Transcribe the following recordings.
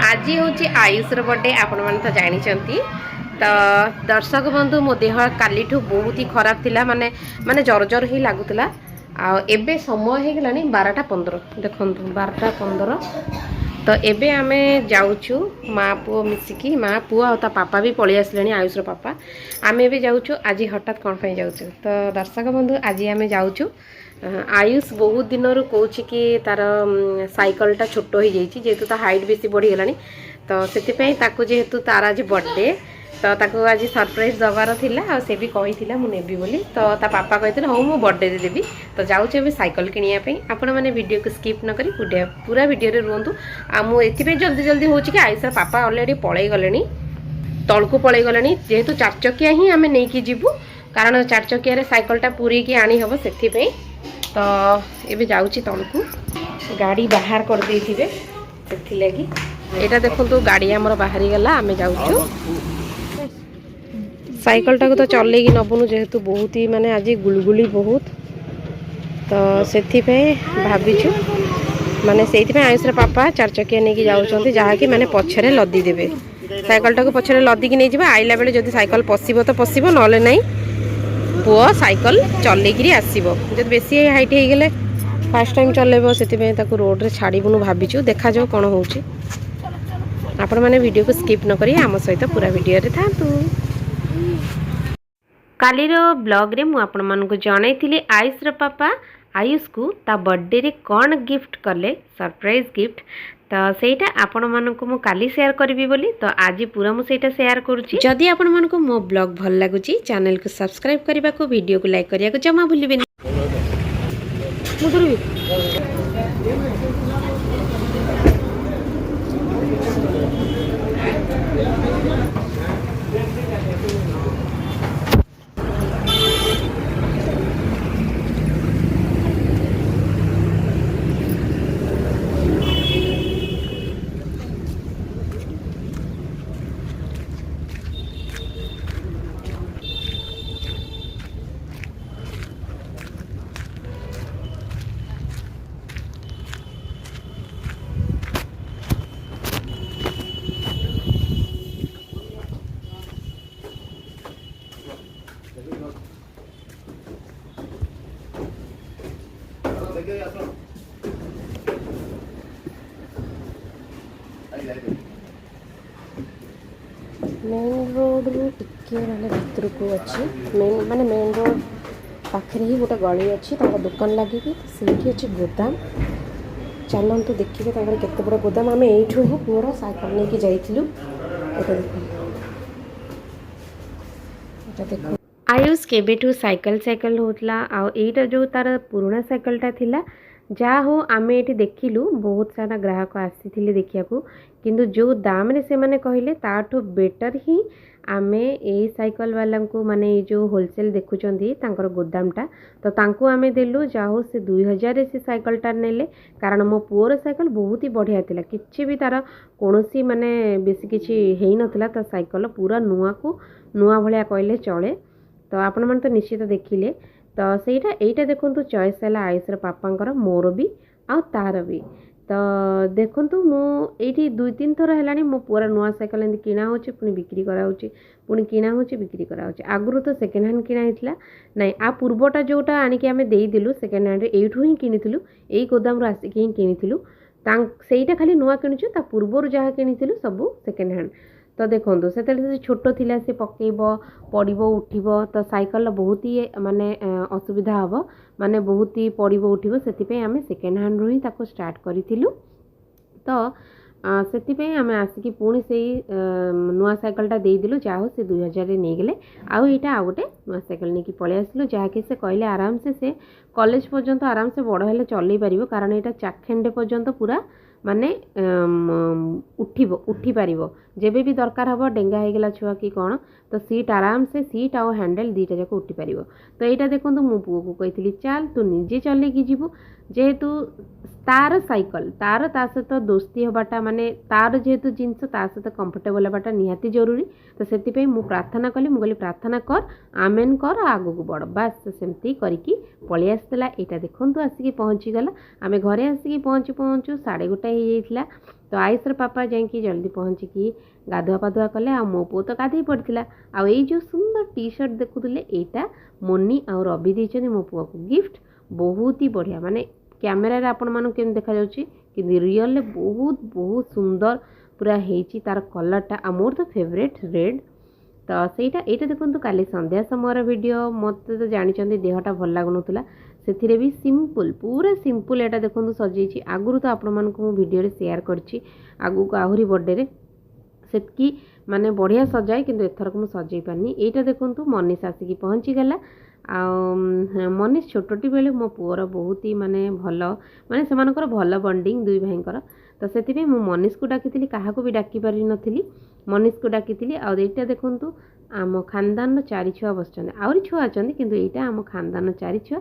आज हूँ आयुषर बर्थडे आपण मैंने तो जानते। तो दर्शक बंधु मो देह काली बहुत ही खराब थिला माने माने जर जर ही लगुला। आबे समय हो गलानी 12:15 देखु 12:15। तो एबे आमे जाऊचु माँ पुओ मिसिकी माँ पुओ आ पापा भी पलि आसले आयुषर पापा आमे भी जाऊचु। आज हठात कौन पे जाऊचु तो दर्शक बंधु आज आमे जाऊचु। आयुष बहुत दिन कौच कि तार साइकलटा छोट हो जाइए जेहेतु ता हाइट बेसी बढ़ीगला तो से जेहेतु तार आज बर्थडे तो ताको आज सरप्राइज दबार थिला से भी कही मुझे बोली तो ता पापा कहते हाँ मु बर्थडे देवी तो जाऊँ ए साइकिल किनापी आपण मैंने वीडियो को स्किप न करी पूरा वीडियो रे रुहतु। आए जल्दी जल्दी हो आयुषर पापा ऑलरेडी पलि गले तलू पलि गले जेहेतु 4 चकिया ही आम नहीं जीवु कारण 4 चकिया साइकलटा पूरी की आनी हम से तो ये जाऊँगी तलू गाड़ी बाहर कर दे से लगी यहाँ देखो गाड़ी आमर बाहरी गला आम जाऊँ साइकलटा को तो चल नबुनु जेहेतु बहुत ही माने आज गुलगुली बहुत तो से भाविचु माने से आयुषर पापा 4 चकिया नहीं जाऊँच जहाँकि माने पछरे लदी देवे साइकलटा को पछरे लदिकी नहीं जावा आइला बेले जदि साइकल पशिबो तो पशिबो नले नहीं पुओ साइकल चलैकि आसब जब बेसी हाइट हो गले फास्ट टाइम चलेब से रोड रे छाड़बुनु भाविचु देखा जाओ कौन हो आपण मैंने वीडियो को स्किप न करी आम सहित पूरा वीडियो रे थांतु। कालीर ब्लॉग रे मु आपण मानकु जणाइथिली आयुषर पापा आयुष को ता बर्थडे रे कौन गिफ्ट कले सरप्राइज गिफ्ट तो सेटा आपण मानकु मु काली शेयर करबी बोली तो आज पूरा मु सेटा शेयर करूची। जदि आपण मानकु मो ब्लॉग भल लागुची चैनल को सब्सक्राइब करबा को वीडियो को लाइक करिया को जमा भूलिबेनी। मेन रोड रू टिके माने भीतर को अच्छी मेन रोड पाखे ही गोटे गली अच्छी दुकान लगे से अच्छी गोदाम चलतु देखिए केते बड़ा गोदाम आम यू ही पूरा साइकिल लेके जाइलु देखो आयुष केबेठू साइकिल होतला आईटा जो तार पुराना साइकिलटा थिला जहाँ हो आम ये देखिलु बहुत सारा ग्राहक आसी देखा किंतु जो दाम रे से माने कहले ताठो बेटर ही आमे ए साइकिल वाला को माने जो होलसेल देखुचंदी तांकर गोदामटा तो तांको आमे देलु जाहो से 2000 से साइकिलटा नेले कारण मो पुओर साइकिल बहुत ही बढ़िया थिला किछि भी तार कोनोसी माने बेसी किछि हेई नथिला तो साइकिल पूरा नुआ को नुआ भलिया कहले चले तो आपण मन तो निश्चित देखिले तो सेटा एटा देखंतु चॉइस है आयुषर पापांकर मोर भी आ तार भी तो देखंतु मु एठी 2-3 थर हेलानी मो पूरा नुआ साइकिल एंदी किना होची पुनी बिक्री करा होची पुनी किना होची बिक्री करा होची आगुरु तो सेकेंड हैंड किना हितला नाही आ पूर्वटा जोटा आनी कि हमें देई दिलु सेकेंड हैंड एठू ही किनिथिलु एई गोदाम रो आसी कि ही किनिथिलु सेटा खाली नुआ किनिछु ता पूर्वरु जहा किनिथिलु सब सेकेंड हैंड तो देखो से छोट थिला से पकेब पड़ब उठब तो साइकिल बहुत ही माने असुविधा हम माने बहुत ही पड़ब उठब से आम सेकेंड हैंड रू ही स्टार्ट करूँ तो से आम आसिक पुणी से नुआ साइकिलटा देदेलु जहाँ से 2000 नहीं गले आईटा आ गोटे नुआ साइकिल नहीं पलि आसलु जहाँकि से कहले आराम से कॉलेज पर्यंत आराम से बड़ हेले चलई पार कारण यहाँ चाखेंडे पर्यंत पूरा माने उठी पार जेबे भी दरकार हम डेंगा होगला छुआ कि कौन तो सीट आराम से सीट आउ हैंडल दीटा जाक उठी पार। तो यहाँ देखो मो पुओ को कही चल तू निजे चलैकी जीवु जेहेतु तार साइकल तार ता सहित दोस्ती हवाटा माने तार जेहेतु जिनस ता सहित कंफर्टेबल हवाटा निहाती जरूरी। तो से मुझे प्रार्थना कली मुझे प्रार्थना कर आमेन कर आगू को बढ़ बास सेमती करके पलि आसला। यहाँ देखूँ आसिक पहुँचीगला आम घरे आसिक पहुँचू पहुँचू 1:30 हो। तो आयुषर पापा जाकि जल्दी पहुँचिकी गाधुआ पाधुआ कले आ मो पु तो गाधे पड़ता। आई जो सुंदर टी शर्ट देखुले यहाँ मोनी आ रवि देते मो पुआ को गिफ्ट बहुत ही बढ़िया माने कैमेरा रे आपण मानु केम देखा जाउची कि रियल ले बहुत बहुत सुंदर पूरा हेची तार कलरटा आ मोर तो फेवरेट रेड। तो सेटा एटा देखंतु काली संध्या समय वीडियो मते तो जानिचंदी देहटा भल लागुनथुला से भी सिंपल पूरा सिंपल एटा देखंतु सजेची आगुरु तो आपण मानकु मु वीडियो रे शेयर करची आगु को आहुरी बर्थडे रे सेतकी माने बढ़िया सजाए किंतु एथर को मु सजै पानी। एटा देखंतु मनीष आसिकी पहुंची गला आ मनीष छोटटी बेले मो पुअर बहुत ही माने भल माने सेमानकर भल बॉन्डिंग दुई भाईंकर। तो से मु मनीष को डाकी क्या भी डाकी पारि नथिली मनीष को डाकी। आईटा देखु आम खानदान 4 छुआ बसचंदे आहरी छुआ अच्छा किंतु एटा आम खानदान 4 छुआ।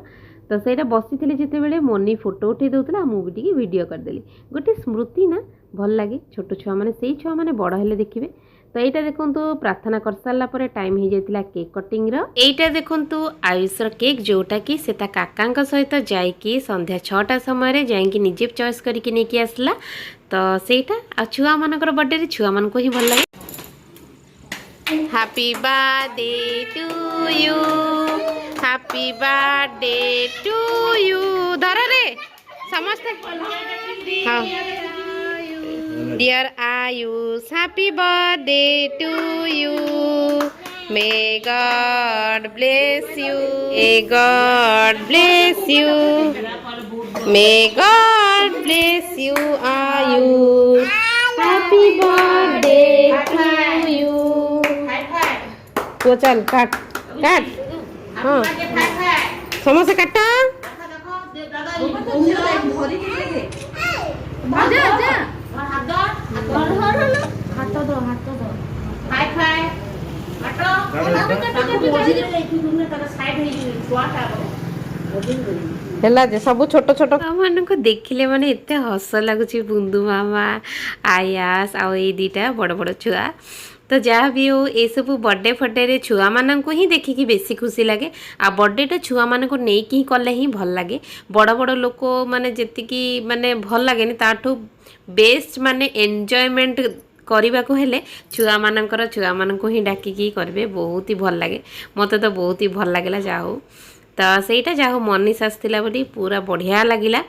तो सहीटा बसी जिते बड़े मनी फोटो उठे दूसरा मुझे टी वीडियो करदेली गोटे स्मृति ना भल लगे छोट छुआ मैंने से छुआ मैंने बड़ हेले देखिए। तो यहाँ देखु प्रार्थना कर सारा टाइम हो जाता केक कटिंग यहाँ देखु आयुषर केक जोटा कि से काका सहित जाकि संध्या 6टा समय जाकि निजे चॉइस करके नहीं आसला। तो सहीटा आ छुआ मानकर बर्थडे रे छुआ मान को ही भल लगे। Happy birthday to you happy birthday to you धर रे समस्ते हाँ Dear Ayush, happy birthday to you. May God bless you. May God bless you. May God bless you, Ayush. Happy birthday to you. तो चल काट काट हाँ समोसा काटा है सब छोट छोट मान को देखिले माने एते हस लगुच बुंदू मामा आयास आ दीटा बड़ बड़ छुआ। तो जहाँ भी हो ये सब बर्थडे फड्डे रे छुआ मान को ही देखिकी बेसी खुशी लगे आ बर्थडेटा छुआ मान को नहीं ही कले ही भल लगे। बड़ बड़ लोक माने जेतिकी माने भल लगे ताठू बेस्ट माने एंजॉयमेंट करने को हेले छुआ मानकर छुआ मान को ही डाकिकी करेंगे बहुत ही भल लगे। मत तो बहुत ही भल लगे जाओ तो सहीटा जाओ मनीष आसला बोली पूरा बढ़िया लगिला।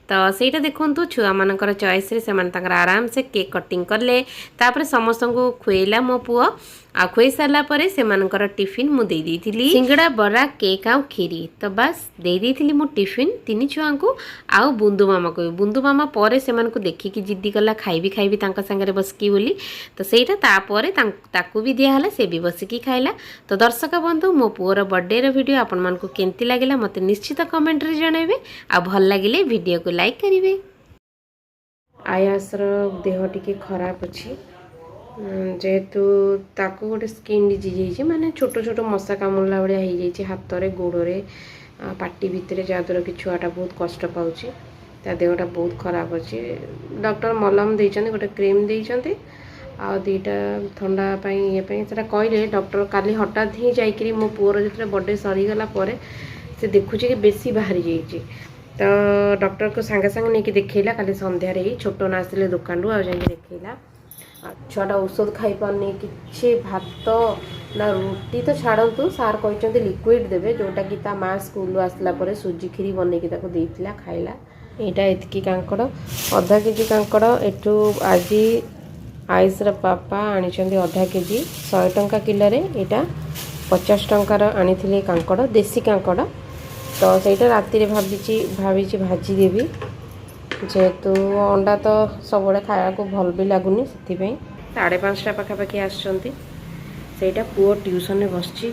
तो सहीटा देखु छुआ मानकर चॉइस रे सेमान तांकर आराम से केक कटिंग करले तापर समस्त को खुएला मो पुआ आ खुई सारा परे सेमानकर टिफिन मु दे देइथिली सिंगड़ा बरा केक आ खीरी। तो बस दे देइथिली मु टिफिन 3 छुआ को आउ बुंदू मामा परे सेमान को देखिकी जिद्दी कला खाइबी तांका संगे बसकी बोली। तो सहीटा तापरे ताकू भी दिया हला से भी बसिकी खाइला। तो दर्शक बंधु मो पुअर बर्थडे रो वीडियो आपण मान को केंती लागिला मते निश्चित कमेंट रे जणाइबे आ भल लागिले वीडियो को लाइक करिवे। आयासर देह टिके खराब अछि जेहेतु ताको गोटे स्किन डिजीज माने छोट छोट मशा कामुला भाया हो जाए हाथ में गोड़े पाटी भितर जहाँद्वारा कि छुआटा बहुत कष्ट पाँच देहटा बहुत खराब अच्छे। डॉक्टर मलम देइछन्ते गोटे क्रीम देइछन्ते आ दीटा ठंडा ये कहले डॉक्टर काली हठात ही जाकि मो पुअर जो बर्थडे सरीगला से देखुचे कि बेसी बाहरी जाइए। तो डॉक्टर को सांगे सांगे नहीं देखला काली संध्यारे ही छोट ना आसले दुकान रू आ देखला छुआटा औषध खाई पारनी कि भात ना रुटी तो छाड़ू सार कहते लिक्विड देवे जोटा कि ता माँ स्कूल आसला परे सुजी खीरी बनईकी देला खाइला। यहाँ एतकी कांकड़ आधा केजी कांकड़ एठू आज आयुषर पापा आनी आधा केजी 100 टंका किलो रे यहाँ 50 टंकार आनी कांकड़ देसी कांकड़। तो सहीटा राति भाभी भाजी देवी जेहेतु अंडा तो सब खाया को भल भी लगुनि से 5:30 पाखापाखि आसटा पुओ ट्यूशन में बसची।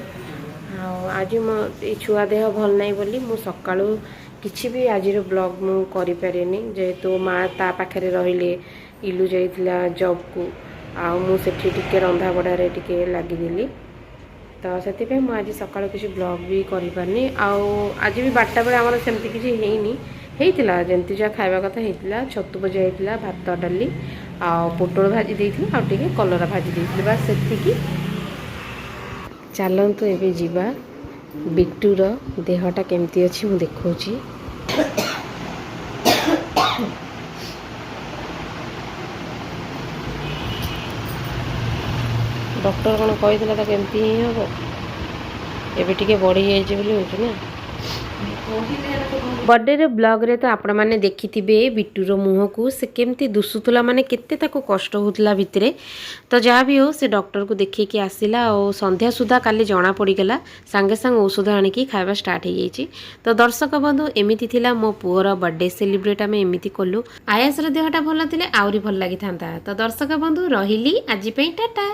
आज मो छुआ देह भल नहीं बोली मु सकाळू किछि भी आज ब्लॉग मु करि पारेनी जेहेतु माँ ता पाखरे रहिले इलू जाइतिला जॉब को आ मु सेठी टिके रंधा बड़ारे टिके लागिदेली। तो से मुझे सकाल किसी ब्लॉग भी करें आज भी 12टा बेले आमर सेमती किसी होता जमती जहाँ खावा कथा होता छतु भजा होता भात डाली आ पोटल भाजी देती आगे कलरा भाजी देती बस से चलतु एवं जीवा बिट्टूर देहटा केमती अच्छी मुझे देखी डॉक्टर कौन कही केमती ही हम एबे टिके बढ़ी जाइए ना बर्थडे ब्लॉग रे तो आपण मैंने देखी बिट्टूर मुह को से केमती दुसुला माने केते ताको कष्ट होता भितर तो जहाँ भी हो से डॉक्टर को देखिए आसला और संध्या सुधा काली जना पड़गला सांगे सांग औषध आणिकी खावा स्टार्ट हो जाइए। तो दर्शक बंधु एमती थिला मो पुअर बर्थडे सेलिब्रेट आम एमती कलु आयासर देहटा भल थिले आउरी भल लगी था। तो दर्शक बंधु रही आज टाटा।